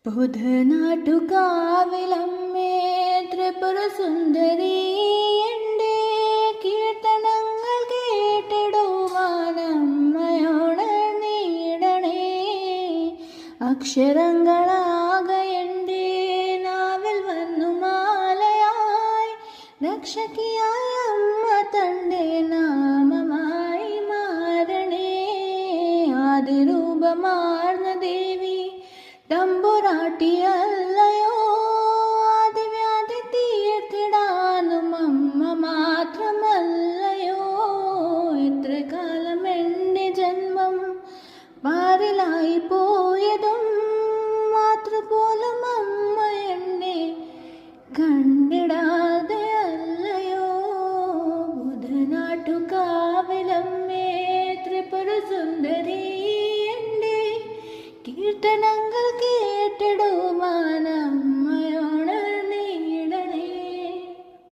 ബുധനാട്ടുകാവിലമ്മേ ത്രിപുര സുന്ദരി എൻ്റെ കീർത്തനങ്ങൾ കേട്ടിടുവാനമ്മയോട് നീടണേ. അക്ഷരങ്ങളാകെ എൻ്റെ നാവിൽ വന്നു മാലയായി രക്ഷകിയായ അമ്മ തൻ്റെ നാമമായി മാറണേ. ആദിരൂപമാർന്ന ദേവി തമ്പുരാട്ടിയല്ലയോ, ആദിവ്യാധി തീർത്തിടാനും അമ്മ മാത്രമല്ലയോ. എത്ര കാലം എൻ്റെ ജന്മം പാരിലായി പോയതും മാതൃപോലും അമ്മ എന്നെ കണ്ടു.